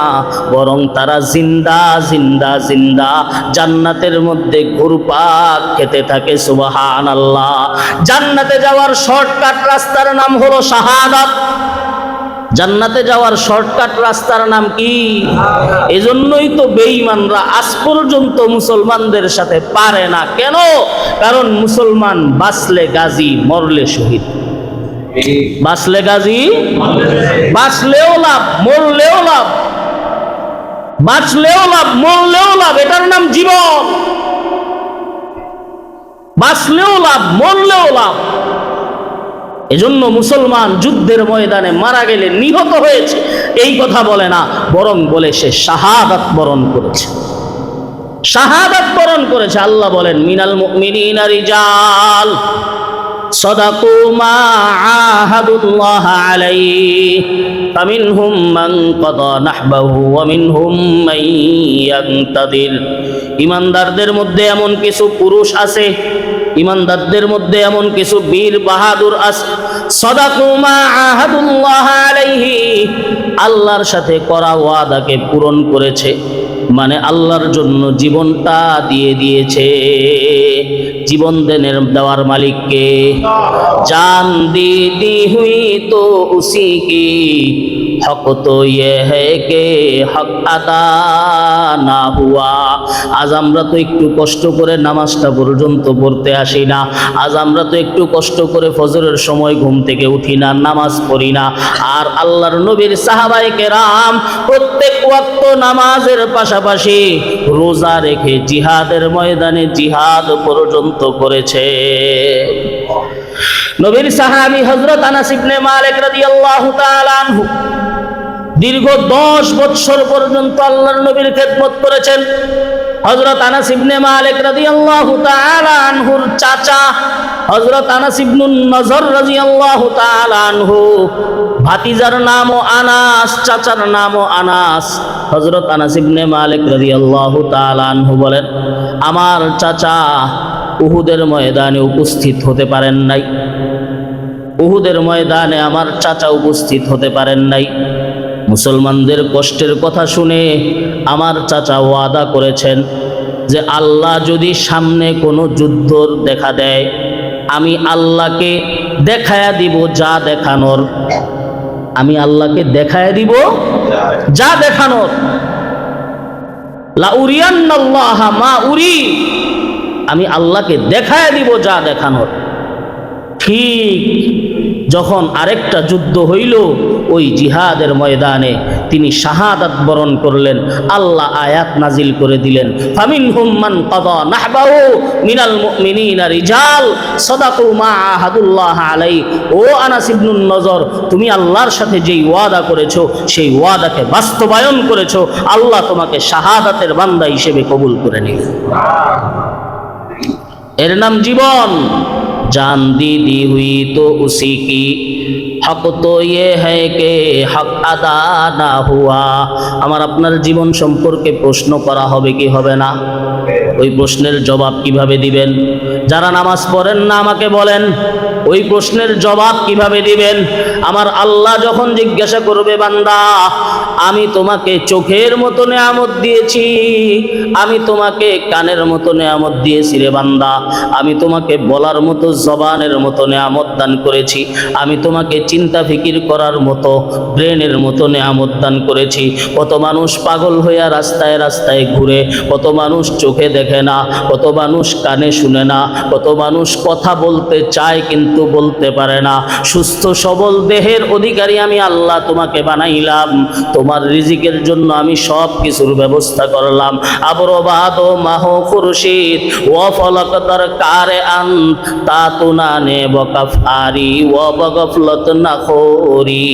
বরং তারা জিন্দা জিন্দা জিন্দা জান্নাতের মধ্যে ঘুরপাক খেতে থাকে। সুবহানাল্লাহ। জান্নাতে যাওয়ার শর্টকাট রাস্তার নাম হলো শাহাদাত। জান্নাতে যাওয়ার শর্টকাট রাস্তার নাম কি? এজন্যই তো বেঈমানরা আজ পর্যন্ত মুসলমানদের সাথে পারে না। কেন? কারণ মুসলমান বাঁচলে গাজী, মরলে শহীদ। বাঁচলে গাজী, বাঁচলেও লাভ, মরলেও লাভ। বাঁচলেও লাভ, মরলেও লাভ, এটার নাম জীবন। বাঁচলেও লাভ, মরলেও লাভ। এজন্য মুসলমান যুদ্ধের ময়দানে মারা গেলে, নিহত হয়েছে, এই কথা বলে না, বরং বলে সে শাহাদাত বরণ করেছে, শাহাদাত বরণ করেছে। আল্লাহ বলেন, মিনাল মুমিনিনা রিজাল সাদাকু মা আহাদুল্লাহ আলাইহি ফামিনহুম মান কাদা নাহবাহু ওয়া মিনহুম মান ইয়ানতাদির। ঈমানদারদের মধ্যে এমন কিছু পুরুষ আছে, ঈমানদারদের মধ্যে এমন কিছু বীর বাহাদুর আছে, সাদাকু মা আহাদুল্লাহ আলাইহি, আল্লাহর সাথে করা ওয়াদাকে পূরণ করেছে, মানে আল্লাহর জন্য জীবনটা দিয়ে দিয়েছে। জীবন দেওয়ার মালিককে, জান दी दी हुई तो उसी की हक तो ये है कि हक अदा ना हुआ। আজ আমরা তো একটু কষ্ট করে নামাজটা পর্যন্ত পড়তে আসি না, আজ আমরা তো একটু কষ্ট করে ফজরের সময় ঘুম থেকে উঠি না, নামাজ পড়ি না। আর আল্লাহর নবীর সাহাবায়ে কেরাম প্রত্যেক ওয়াক্ত নামাজের পাশাপাশি রোজা রেখে জিহাদের ময়দানে জিহাদ পর্যন্ত করেছে। নবীর সাহাবী হযরত আনাস ইবনে মালিক রাদিয়াল্লাহু তাআলা আনহু দীর্ঘ 10 বছর পর্যন্ত আল্লাহর নবীর খেদমত করেছেন। হযরত আনাস ইবনে মালিক রাদিয়াল্লাহু তাআলা আনহুর চাচা হযরত আনাস ইবনুন নজর রাদিয়াল্লাহু তাআলা আনহু, ভাতিজার নামও আনাস, চাচার নামও আনাস। হযরত আনাস ইবনে মালিক রাদিয়াল্লাহু তাআলা আনহু বলেন, আমার চাচা উহুদের ময়দানে উপস্থিত হতে পারেন নাই। উহুদের ময়দানে আমার চাচা উপস্থিত হতে পারেন নাই। মুসলমানদের কষ্টের কথা শুনে আমার চাচা ওয়াদা করেছেন যে আল্লাহ যদি সামনে কোনো যুদ্ধ দেখা দেয়, আমি আল্লাহকে দেখায়া দিব যা দেখানোর। আমি আল্লাহকে দেখায়া দিব যা দেখানোর। লা উরিয়ান্নাল্লাহা মা উরি, আমি আল্লাহকে দেখায়া দিব যা দেখানোর। ঠিক যখন আরেকটা যুদ্ধ হইল, ওই জিহাদের ময়দানে তিনি শাহাদাত বরণ করলেন। আল্লাহ আয়াত নাজিল করে দিলেন, ফামিনহুম মান কাদা নাহবাহু মিনাল মুমিনিনা রিজাল সাদাকু মা আহাদুল্লাহ আলাইহি। ও আনাস ইবনুন নজর, তুমি আল্লাহর সাথে যেই ওয়াদা করেছো সেই ওয়াদাকে বাস্তবায়ন করেছো, আল্লাহ তোমাকে শাহাদাতের বান্দা হিসেবে কবুল করে নিলেন। এর নাম জীবন। जान दी दी हुई तो उसी की, हक तो ये है कि हक अदा ना हुआ। আমার আপনার জীবন সম্পর্কে প্রশ্ন করা হবে কি হবে না? ওই প্রশ্নের জবাব কিভাবে দিবেন? যারা নামাজ পড়েন না আমাকে বলেন, ওই প্রশ্নের জবাব কিভাবে দিবেন? আমার আল্লাহ যখন জিজ্ঞাসা করবে, বান্দা আমি তোমাকে চোখের মতো নেয়ামত দিয়েছি, আমি তোমাকে কানের মতো নেয়ামত দিয়েছি রে বান্দা, আমি তোমাকে বলার মতো জবানের মতো নেয়ামত দান করেছি, আমি তোমাকে চিন্তা ফিকির করার মতো ব্রেনের মতো নেয়ামত দান করেছি। কত মানুষ পাগল হইয়া রাস্তায় রাস্তায় ঘুরে, কত মানুষ চোখে দেখে না, কত মানুষ কানে শুনে না, কত মানুষ কথা বলতে চায় কিন্তু বলতে পারে না। সুস্থ সবল দেহের অধিকারী আমি আল্লাহ তোমাকে বানাইলাম, তোমার রিজিকের জন্য আমি সব কিছুর ব্যবস্থা করলাম। আবরবাদ ও মাহ খুরশিদ ও ফলক তার কারে আন তাতুনানে বকাফারি ও বগফলত নাখরি।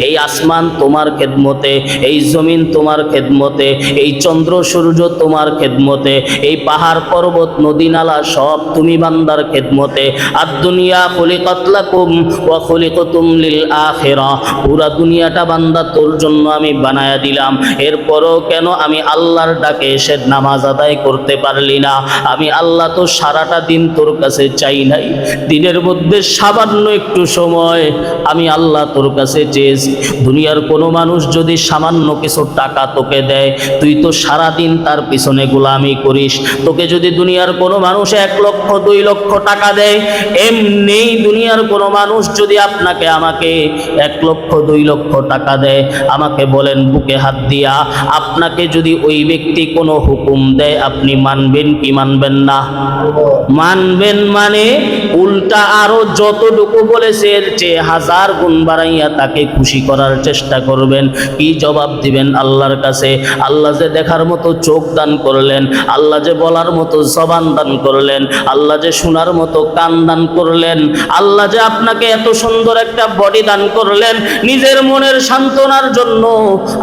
এই আসমান তোমার খেদমতে, এই জমিন তোমার খেদমতে, এই চন্দ্র সূর্য তোমার খেদমতে, এই পাহাড় পর্বত নদী নালা সব তুমি বান্দার খেদমতে। আর দুনিয়া খুলিকাত লাকুম ওয়া খুলিকতুম লিল আখিরা, পুরা দুনিয়াটা বান্দা তোর জন্য আমি বানায়া দিলাম। এরপরও কেন আমি আল্লাহর ডাকে এসে নামাজ আদায় করতে পারলি না? আমি আল্লাহ তো সারাটা দিন তোর কাছে চাই নাই, দিনের মধ্যে সামান্য একটু সময় আমি আল্লাহ তোর কাছে চেয়েছি। দুনিয়ার কোনো মানুষ যদি সামান্য কিছু টাকা তোকে দেয়, তুই তো সারাদিন তার পিছনে গোলামি করিস। তোকে যদি দুনিয়ার কোনো মানুষ 1 লক্ষ 2 লক্ষ টাকা দেয়, এমনি দুনিয়ার কোনো মানুষ যদি আপনাকে আমাকে 1 লক্ষ 2 লক্ষ টাকা দেয়, আমাকে বলেন বুকে হাত দিয়া, আপনাকে যদি ওই ব্যক্তি কোনো হুকুম দেয় আপনি মানবেন কি মানবেন না? মানবেন, মানে উল্টা আরো যতটুকু বলেছে এর চেয়ে 1000 গুণ বাড়াইয়া তাকে খুশি করার চেষ্টা করবেন। কি জবাব দিবেন আল্লাহর কাছে? আল্লাহ যে দেখার মতো চোখ দান করলেন, আল্লাহ যে বলার মতো জবান দান করলেন, আল্লাহ যে শোনার মতো কান দান করলেন, আল্লাহ যে আপনাকে এত সুন্দর একটা বডি দান করলেন, নিজের মনের সান্ত্বনার জন্য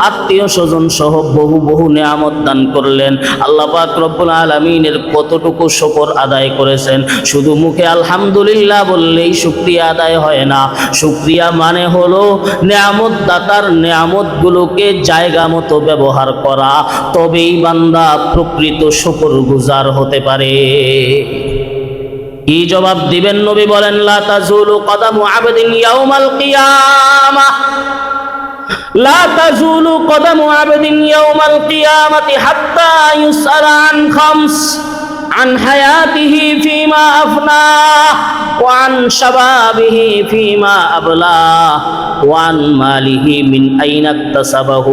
আত্মীয় স্বজন সহ বহু বহু নেয়ামত দান করলেন। আল্লাহ পাক রব্বুল আলামিনের কতটুকু শুকর আদায় করেছেন। শুধু মুখে আলহামদুলিল্লাহ বললেই শুকরিয়া আদায় হয় না। শুকরিয়া মানে হলো নেয়ামত দাতার নেয়ামতগুলোকে জায়গা মতো ব্যবহার করা, তবেই বান্দা প্রকৃত শুকরগুজার হতে পারে। কি জবাব দিবেন? নবী বলেন, লা তাজুলু কদামু আবদিন ইয়াউমাল কিয়ামাহ, লা তাজুলু কদামু আবদিন ইয়াউমাল কিয়ামাতি হাত্তা ইউসআলা আন খামস, عن حياته فيما أفناه وعن شبابه فيما أبلاه وعن ماله من أين اكتسبه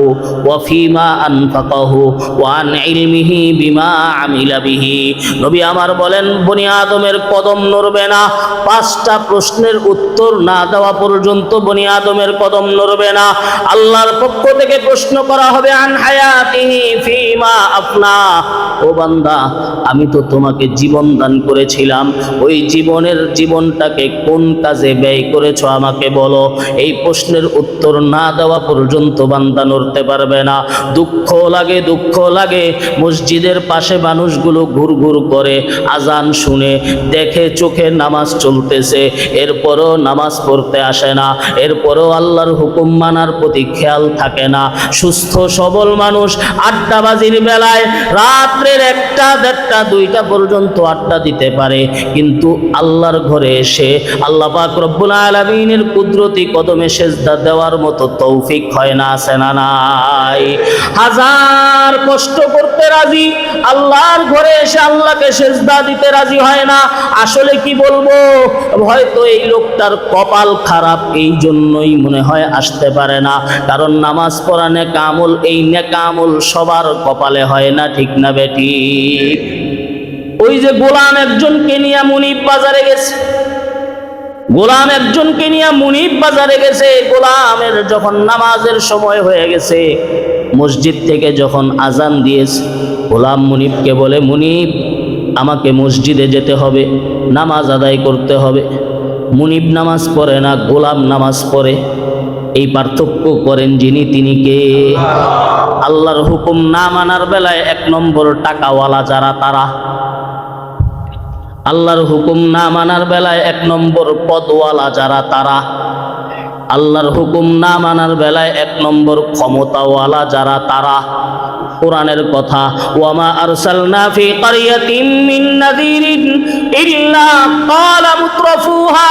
وفيما أنفقه وعن علمه بما عمل به। নবী আমার বলেন, বনি আদমের কদম নড়বে না 5টা প্রশ্নের উত্তর না দেওয়া পর্যন্ত বনি আদমের কদম নড়বে না। আল্লাহর পক্ষ থেকে প্রশ্ন করা হবে, আন হায়াতিহি ফিমা আফনা, ও বান্দা আমি তো তোমাকে জীবন দান করেছিলাম, ওই জীবনটাকে কোন কাজে ব্যয় করেছো আমাকে বলো। এই প্রশ্নের উত্তর না দেওয়া পর্যন্ত বান্দা নড়তে পারবে না। দুঃখ লাগে মসজিদের পাশে মানুষগুলো ঘুরঘুর করে আজান শুনে দেখে, চোখে নামাজ চলতেছে, এরপরও নামাজ পড়তে আসে না, এরপরও আল্লাহর হুকুম মানার প্রতি খেয়াল থাকে না। সুস্থ সবল মানুষ আড্ডাবাজির বেলায় রাত্রের 1টা, 1:30, 2টা পর্যন্ত আড্ডা দিতে পারে, কিন্তু আল্লাহর ঘরে এসে আল্লাহ পাক রব্বুল আলামিনের কুদরতি কদমে সেজদা দেওয়ার মতো তৌফিক হয় না, আছে না নাই? হাজার কষ্ট করতে রাজি, আল্লাহর ঘরে এসে আল্লাহকে সেজদা দিতে রাজি হয় না। আসলে কি বলবো, হয়তো এই লোকটার কপাল খারাপ, এই জন্যই মনে হয় আসতে পারে না। কারণ নামাজ পড়া নেক আমল, এই নেক আমল সবার কপালে হয় না, ঠিক না বেঠিক? ওই যে গোলাম একজনকে নিয়ে মুনিব বাজারে গেছে, গোলামের যখন নামাজের সময় হয়ে গেছে, মসজিদ থেকে যখন আজান দিয়েছে, গোলাম মুনিবকে বলে, মুনিব আমাকে মসজিদে যেতে হবে, নামাজ আদায় করতে হবে। মুনিব নামাজ পড়ে না, গোলাম নামাজ পড়ে। এই পার্থক্য করেন যিনি, তিনি কে? আল্লাহর হুকুম না মানার বেলায় 1 নম্বর টাকাওয়ালা যারা তারা, আল্লাহর হুকুম না মানার বেলায় 1 নম্বর পদওয়ালা যারা তারা, আল্লাহর হুকুম না মানার বেলায় 1 নম্বর ক্ষমতাওয়ালা যারা তারা। কোরআনের কথা, ওয়ামা আরসালনা ফি ক্বরিয়াতিন মিন নাযিরিন ইল্লা ক্বালা মুতরাফুহা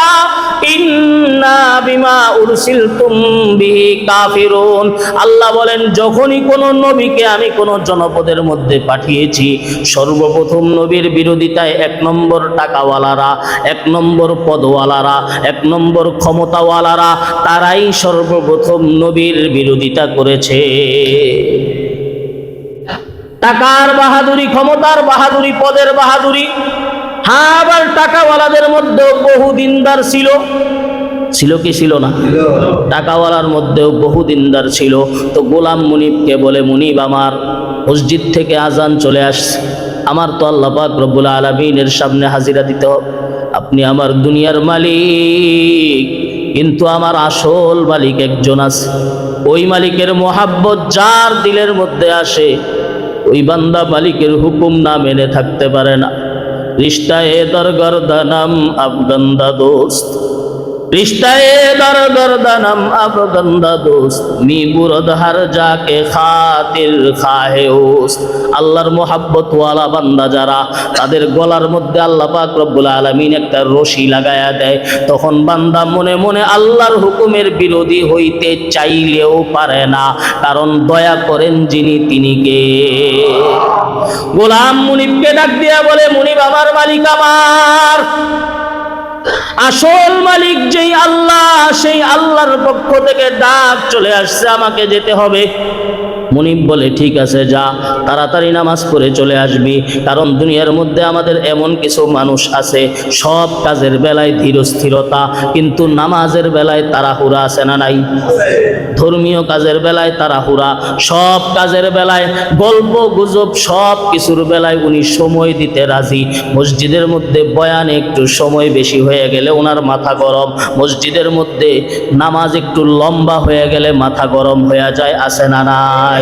ইন্না বিমা উরসিলতুম বিহি কাফিরুন। আল্লাহ বলেন, যখনই কোনো নবীকে আমি কোনো জনপদের মধ্যে পাঠিয়েছি, সর্বপ্রথম নবীর বিরোধিতায় 1 নম্বর টাকাওয়ালারা, 1 নম্বর পদওয়ালারা, 1 নম্বর ক্ষমতাওয়ালারা, তারাই সর্বপ্রথম নবীর বিরোধিতা করেছে। টাকার বাহাদুরি, ক্ষমতার বাহাদুরি, পদের বাহাদুরি। হ্যাঁ, আবার টাকাওয়ালাদের মধ্যেও বহু দিনদার ছিল কি ছিল না? টাকাওয়ালার মধ্যেও বহু দিনদার ছিল। তো গোলাম মুনিবকে বলে, মুনিব আমার মসজিদ থেকে আজান চলে আসছে, আমার তো আল্লাহ পাক রব্বুল আলামিনের সামনে হাজিরা দিতে হবে। আপনি আমার দুনিয়ার মালিক, কিন্তু আমার আসল মালিক একজন আছে। ওই মালিকের মোহাব্বত যার দিলের মধ্যে আসে, ওই বান্দা মালিকের হুকুম না মেনে থাকতে পারে না। রিশতায়ে দরগর্দানম আফগন্দা দোস্ত, রিশতায়ে দরগর্দানম আফগন্দা দোস্ত, মি বুরদ হার যাকে খাতির খাহে ওস্ত। আল্লাহর মোহাব্বত ওয়ালা বান্দা যারা, তাদের গলার মধ্যে আল্লাহ পাক রব্বুল আলামিন একটা রশি লাগায়া দেয়। তখন বান্দা মনে মনে আল্লাহর হুকুমের বিরোধী হইতে চাইলেও পারে না, কারণ দয়া করেন যিনি, তিনি কে? গোলাম মুনিবকে ডাক দিয়া বলে, মুনিব আমার মালিক, আমার আসল মালিক যেই আল্লাহ, সেই আল্লাহর পক্ষ থেকে ডাক চলে আসছে, আমাকে যেতে হবে। মুনিব বলে, ঠিক আছে যা, তাড়াতাড়ি নামাজ পড়ে চলে আসবি। কারণ দুনিয়ার মধ্যে আমাদের এমন কিছু মানুষ আছে, সব কাজের বেলায় ধীর স্থিরতা, কিন্তু নামাজের বেলায় তাড়াহুড়া, আছে না নাই? ধর্মীয় কাজের বেলায় তাড়াহুড়া, সব কাজের বেলায় গল্প গুজব, সব কিছুর বেলায় উনি সময় দিতে রাজি। মসজিদের মধ্যে বয়ানে একটু সময় বেশি হয়ে গেলে ওনার মাথা গরম, মসজিদের মধ্যে নামাজ একটু লম্বা হয়ে গেলে মাথা গরম হয়ে যায়, আছে না নাই?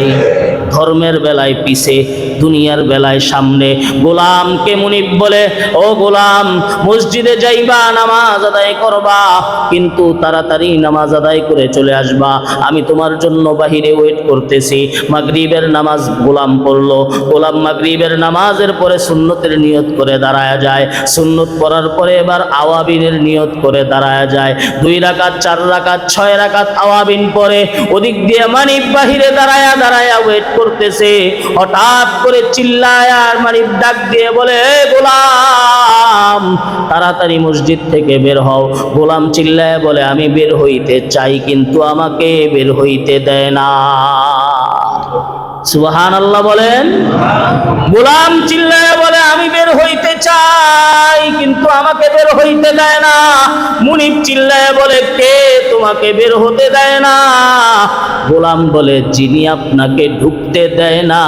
ধর্মের বেলায় পিছে, দুনিয়ার বেলায় সামনে। গোলামকে মুনিব বলে, ও গোলাম, মসজিদে যাইবা, নামাজ আদায় করবা, কিন্তু তাড়াতাড়ি নামাজ আদায় করে চলে আসবা। আমি তোমার জন্য বাহিরে ওয়েট করতেছি। মাগরিবের নামাজ গোলাম পড়লো। গোলাম মাগরিবের নামাজের পরে সুন্নতের নিয়ত করে দাঁড়ায়া যায়। সুন্নত পড়ার পরে এবার আওয়াবিনের নিয়ত করে দাঁড়ায়া যায়। 2 রাকাত, 4 রাকাত, 6 রাকাত আওয়াবিন পরে ওদিক দিয়ে মানিব বাহিরে দাঁড়ায়া ওয়েট করতেছে। হঠাৎ করে চিল্লায় আর মানিব ডাক দিয়ে বলে, গোলাম তাড়াতাড়ি মসজিদ থেকে বের হও। গোলাম চিল্লায় বলে, আমি বের হইতে চাই, কিন্তু আমাকে বের হইতে দেয় না। সুবহানাল্লাহ বলেন। গোলাম চিল্লায় বলে আমি বের হইতে চাই, কিন্তু আমাকে বের হইতে দেয় না। মুনিব চিল্লায় বলে কে তোমাকে বের হতে দেয় না? গোলাম বলে যিনি আপনাকে ঢুকতে দেয় না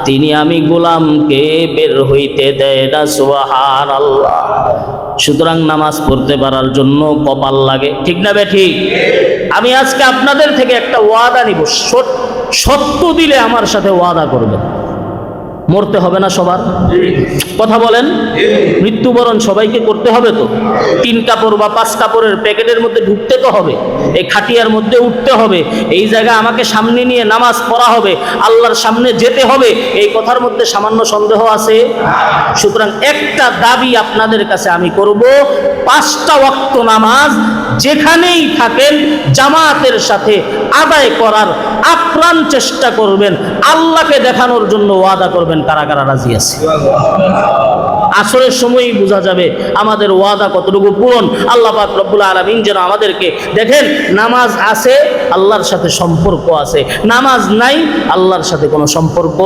তিনি আমি গোলামকে বের হইতে দেয় না। সুবহানাল্লাহ। সুতরাং নামাজ পড়তে পারার জন্য কপাল লাগে, ঠিক না বেঠিক? আমি আজকে আপনাদের থেকে একটা ওয়াদা নিব, সত্য দিলে আমার সাথে ওয়াদা করবেন। মরতে হবে না সবার? কথা বলেন। মৃত্যুবরণ সবাইকে করতে হবে তো? 3 কাপড় বা 5 কাপড়ের প্যাকেটের মধ্যে ঢুকতে তো হবে, এই খাটিয়ার মধ্যে উঠতে হবে, এই জায়গা আমাকে সামনে নিয়ে নামাজ পড়া হবে, আল্লাহর সামনে যেতে হবে, এই কথার মধ্যে সামান্য সন্দেহ আছে? সুতরাং একটা দাবি আপনাদের কাছে আমি করব, 5টা ওয়াক্ত নামাজ যেখানেই থাকেন জামাতের সাথে আদায় করার আপ্রাণ চেষ্টা করবেন। আল্লাহকে দেখানোর জন্য ওয়াদা করবেন। কারা কারা রাজি আছে? আসরের সময়ই বোঝা যাবে আমাদের ওয়াদা কতটুকু পূরণ। আল্লাহ পাক রব্বুল আলামিন যেন আমাদেরকে, দেখেন নামাজ আছে আল্লাহর সাথে সম্পর্ক আছে, নামাজ নাই আল্লাহর সাথে কোনো সম্পর্ক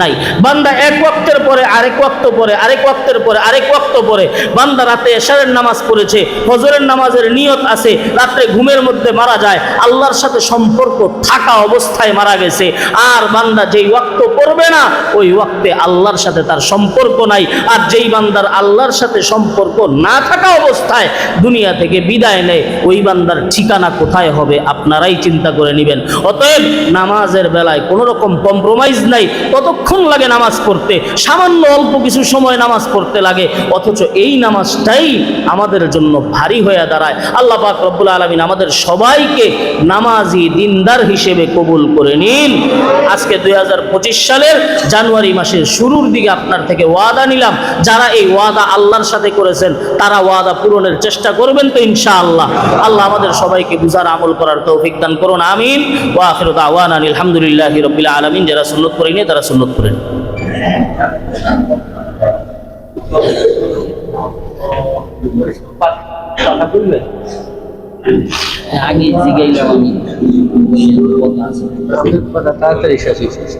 নাই। বান্দা এক ওয়াক্তের পরে আরেক ওয়াক্ত পরে, আরেক ওয়াক্তের পরে আরেক ওয়াক্ত পরে, বান্দা রাতে এশারের নামাজ পড়েছে, ফজরের নামাজের নিয়ত আছে, রাত্রে ঘুমের মধ্যে মারা যায়, আল্লাহর সাথে সম্পর্ক থাকা অবস্থায় মারা গেছে। আর বান্দা যেই ওয়াক্ত পড়বে না ওই ওয়াক্তে আল্লাহর সাথে তার সম্পর্ক নাই। আর যেই বান্দার আল্লাহর সাথে সম্পর্ক না থাকা অবস্থায় দুনিয়া থেকে বিদায় নেয়, ওই বান্দার ঠিকানা কোথায় হবে আপনারাই চিন্তা করে নেবেন। অতএব নামাজের বেলায় কোনো রকম কম্প্রোমাইজ নাই। কতক্ষণ লাগে নামাজ পড়তে? সামান্য অল্প কিছু সময় নামাজ পড়তে লাগে, অথচ এই নামাজটাই আমাদের জন্য ভারী হয়ে দাঁড়ায়। আল্লাহ পাক রব্বুল আলামিন আমাদের সবাইকে নামাজি দিনদার হিসেবে কবুল করে নিন। আজকে 2025 সালের জানুয়ারি মাসের শুরুর দিকে আপনার থেকে ওয়াদা নিলাম, যারা এই ওয়াদা আল্লাহর সাথে করেছেন তারা ওয়াদা পূরণের চেষ্টা করবেন তো ইনশাআল্লাহ। আল্লাহ আমাদের সবাইকে বুঝার আমল করার তৌফিক দান করুন, আমিন। ওয়া আখিরু দাওয়ানা আলহামদুলিল্লাহি রাব্বিল আলামিন। যারা সুন্নাত করেনি তারা সুন্নাত করেন। আগে জিগাইলাম আমি, কথা তাড়াতাড়ি শেষ হয়েছে।